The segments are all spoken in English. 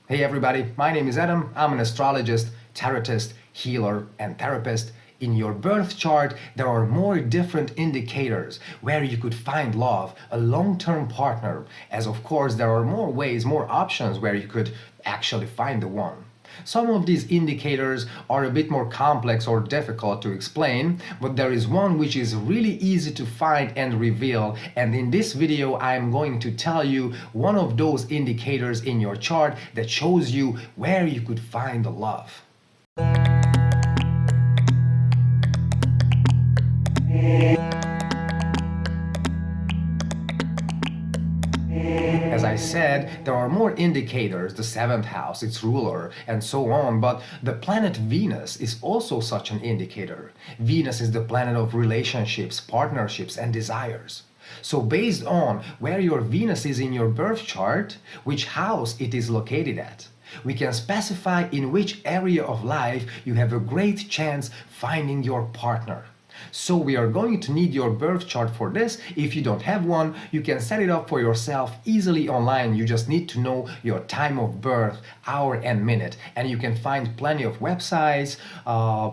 Hey everybody, my name is Adam. I'm an astrologist, tarotist, healer, and therapist. In your birth chart, there are more different indicators where you could find love, a long-term partner, as of course there are more ways, more options where you could actually find the one. Some of these indicators are a bit more complex or difficult to explain, but there is one which is really easy to find and reveal, and in this video I am going to tell you one of those indicators in your chart that shows you where you could find the love. As I said, there are more indicators, the seventh house, its ruler, and so on, but the planet Venus is also such an indicator. Venus is the planet of relationships, partnerships, and desires. So based on where your Venus is in your birth chart, which house it is located at, we can specify in which area of life you have a great chance finding your partner. So we are going to need your birth chart for this. If you don't have one, you can set it up for yourself easily online. You just need to know your time of birth, hour and minute, and you can find plenty of websites,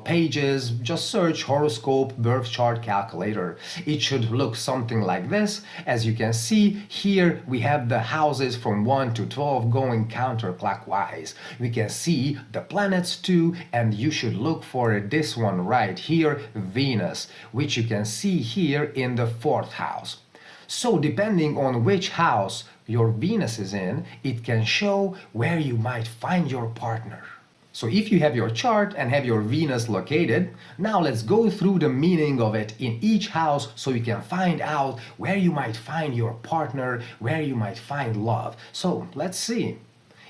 pages. Just search horoscope birth chart calculator. It should look something like this. As you can see here, we have the houses from 1 to 12 going counterclockwise. We can see the planets too, and you should look for this one right here, Venus, which you can see here in the 4th house. So depending on which house your Venus is in, it can show where you might find your partner. So if you have your chart and have your Venus located, now let's go through the meaning of it in each house so you can find out where you might find your partner, where you might find love. So let's see.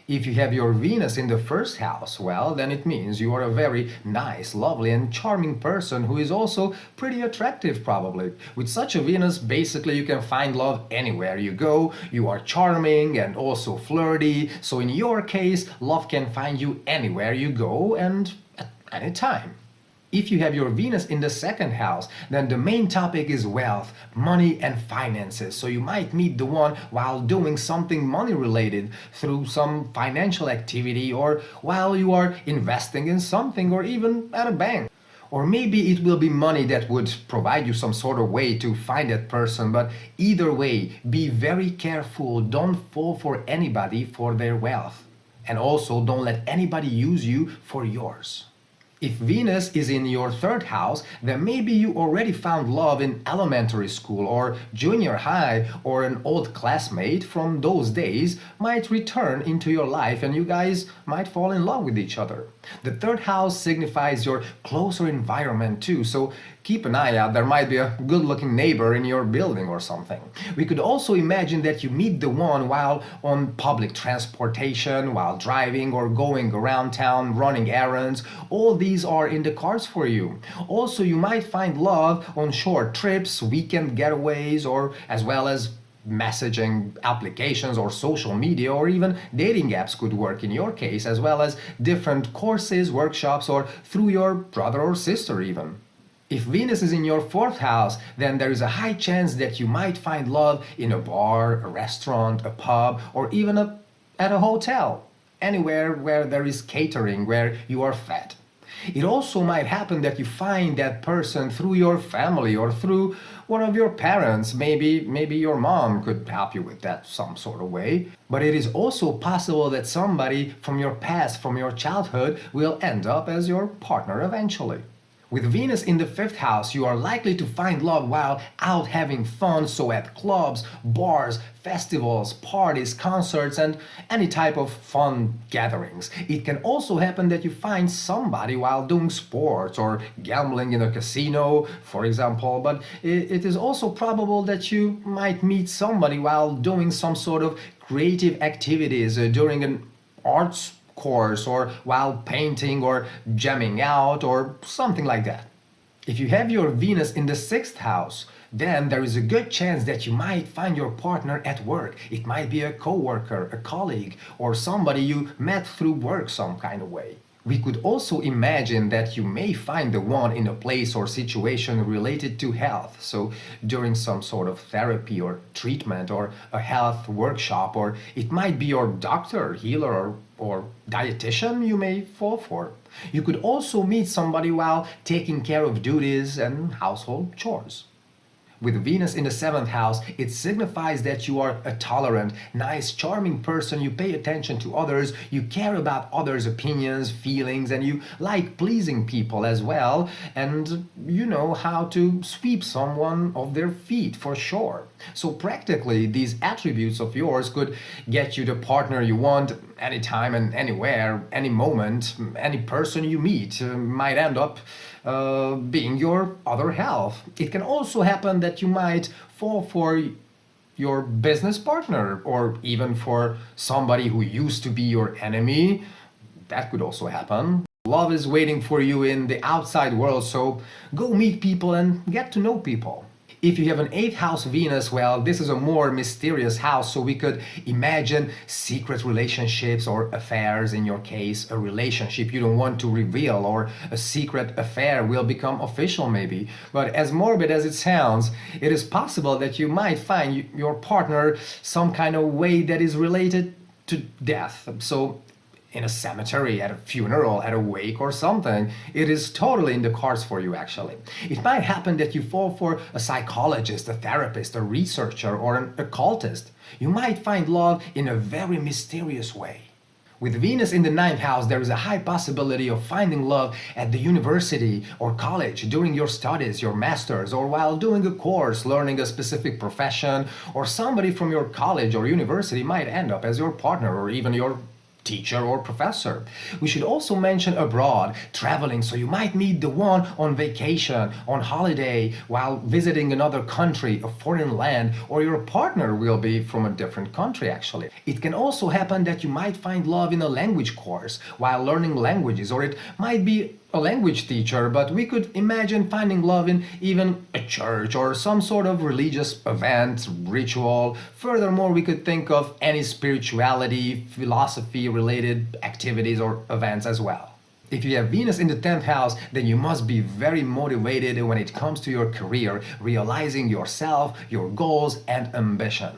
If you have your Venus in the 1st house, well, then it means you are a very nice, lovely and charming person who is also pretty attractive probably. With such a Venus, basically you can find love anywhere you go. You are charming and also flirty, so in your case, love can find you anywhere you go and at any time. If you have your Venus in the 2nd house, then the main topic is wealth, money and finances. So you might meet the one while doing something money related through some financial activity, or while you are investing in something, or even at a bank. Or maybe it will be money that would provide you some sort of way to find that person, but either way, be very careful, don't fall for anybody for their wealth. And also don't let anybody use you for yours. If Venus is in your 3rd house, then maybe you already found love in elementary school or junior high, or an old classmate from those days might return into your life and you guys might fall in love with each other. The 3rd house signifies your closer environment too, so keep an eye out. There might be a good-looking neighbor in your building or something. We could also imagine that you meet the one while on public transportation, while driving or going around town, running errands. All these are in the cards for you. Also, you might find love on short trips, weekend getaways, or as well as messaging applications or social media, or even dating apps could work in your case, as well as different courses, workshops, or through your brother or sister even. If Venus is in your 4th house, then there is a high chance that you might find love in a bar, a restaurant, a pub, or even at a hotel. Anywhere where there is catering, where you are fed. It also might happen that you find that person through your family or through one of your parents. Maybe your mom could help you with that some sort of way. But it is also possible that somebody from your past, from your childhood, will end up as your partner eventually. With Venus in the 5th house, you are likely to find love while out having fun, so at clubs, bars, festivals, parties, concerts, and any type of fun gatherings. It can also happen that you find somebody while doing sports or gambling in a casino, for example, but it is also probable that you might meet somebody while doing some sort of creative activities during an arts course, or while painting or jamming out or something like that. If you have your Venus in the 6th house, then there is a good chance that you might find your partner at work. It might be a coworker, a colleague, or somebody you met through work some kind of way. We could also imagine that you may find the one in a place or situation related to health. So, during some sort of therapy or treatment or a health workshop, or it might be your doctor, healer, or dietitian you may fall for. You could also meet somebody while taking care of duties and household chores. With Venus in the seventh house, it signifies that you are a tolerant, nice, charming person. You pay attention to others, you care about others' opinions, feelings, and you like pleasing people as well. And you know how to sweep someone off their feet for sure. So, practically, these attributes of yours could get you the partner you want anytime and anywhere, any moment. Any person you meet might end up being your other half. It can also happen that you might fall for your business partner or even for somebody who used to be your enemy. That could also happen. Love is waiting for you in the outside world, so go meet people and get to know people. If you have an 8th house Venus, well, this is a more mysterious house, so we could imagine secret relationships or affairs. In your case, a relationship you don't want to reveal, or a secret affair will become official maybe. But as morbid as it sounds, it is possible that you might find your partner some kind of way that is related to death. So in a cemetery, at a funeral, at a wake or something. It is totally in the cards for you actually. It might happen that you fall for a psychologist, a therapist, a researcher, or an occultist. You might find love in a very mysterious way. With Venus in the 9th house, there is a high possibility of finding love at the university or college during your studies, your masters, or while doing a course, learning a specific profession, or somebody from your college or university might end up as your partner or even your teacher or professor. We should also mention abroad, traveling, so you might meet the one on vacation, on holiday, while visiting another country, a foreign land, or your partner will be from a different country actually. It can also happen that you might find love in a language course while learning languages, or it might be a language teacher, but we could imagine finding love in even a church or some sort of religious event, ritual. Furthermore, we could think of any spirituality, philosophy related activities or events as well. If you have Venus in the 10th house, then you must be very motivated when it comes to your career, realizing yourself, your goals, and ambition.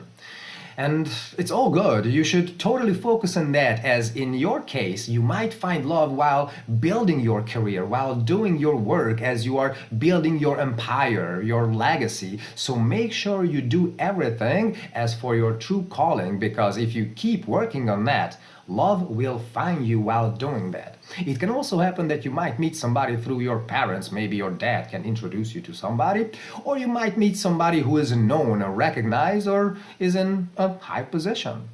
And it's all good. You should totally focus on that, as in your case, you might find love while building your career, while doing your work, as you are building your empire, your legacy. So make sure you do everything as for your true calling, because if you keep working on that, love will find you while doing that. It can also happen that you might meet somebody through your parents. Maybe your dad can introduce you to somebody, or you might meet somebody who is known or recognized or is in a high position.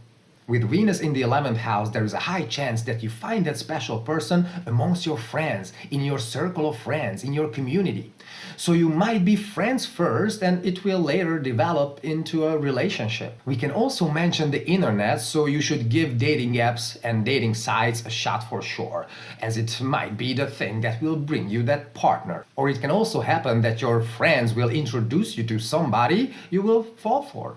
With Venus in the 11th house, there is a high chance that you find that special person amongst your friends, in your circle of friends, in your community. So you might be friends first and it will later develop into a relationship. We can also mention the internet, so you should give dating apps and dating sites a shot for sure, as it might be the thing that will bring you that partner. Or it can also happen that your friends will introduce you to somebody you will fall for.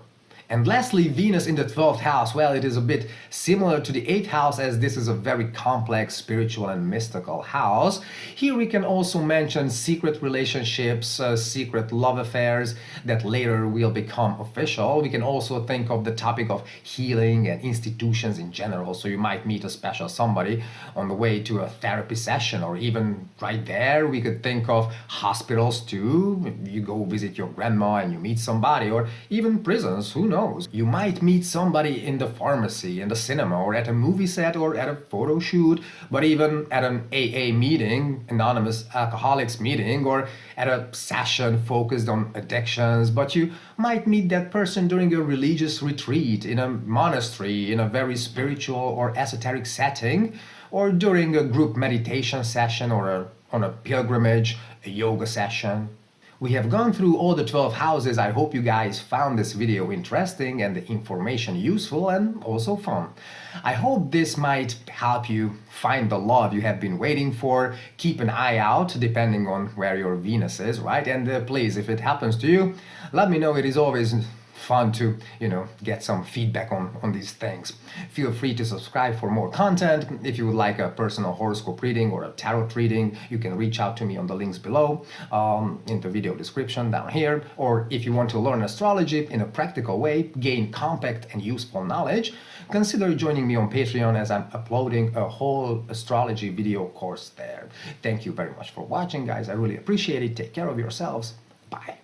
And lastly, Venus in the 12th house, well, it is a bit similar to the 8th house, as this is a very complex spiritual and mystical house. Here we can also mention secret relationships, secret love affairs that later will become official. We can also think of the topic of healing and institutions in general. So you might meet a special somebody on the way to a therapy session, or even right there we could think of hospitals too. You go visit your grandma and you meet somebody, or even prisons, who knows? You might meet somebody in the pharmacy, in the cinema, or at a movie set, or at a photo shoot, but even at an AA meeting, anonymous alcoholics meeting, or at a session focused on addictions. But you might meet that person during a religious retreat, in a monastery, in a very spiritual or esoteric setting, or during a group meditation session, or on a pilgrimage, a yoga session. We have gone through all the 12 houses. I hope you guys found this video interesting and the information useful and also fun. I hope this might help you find the love you have been waiting for. Keep an eye out depending on where your Venus is, right? And please, if it happens to you, let me know. It is always fun to, get some feedback on these things. Feel free to subscribe for more content. If you would like a personal horoscope reading or a tarot reading, you can reach out to me on the links below, in the video description down here. Or if you want to learn astrology in a practical way, gain compact and useful knowledge, consider joining me on Patreon, as I'm uploading a whole astrology video course there. Thank you very much for watching, guys. I really appreciate it. Take care of yourselves. Bye.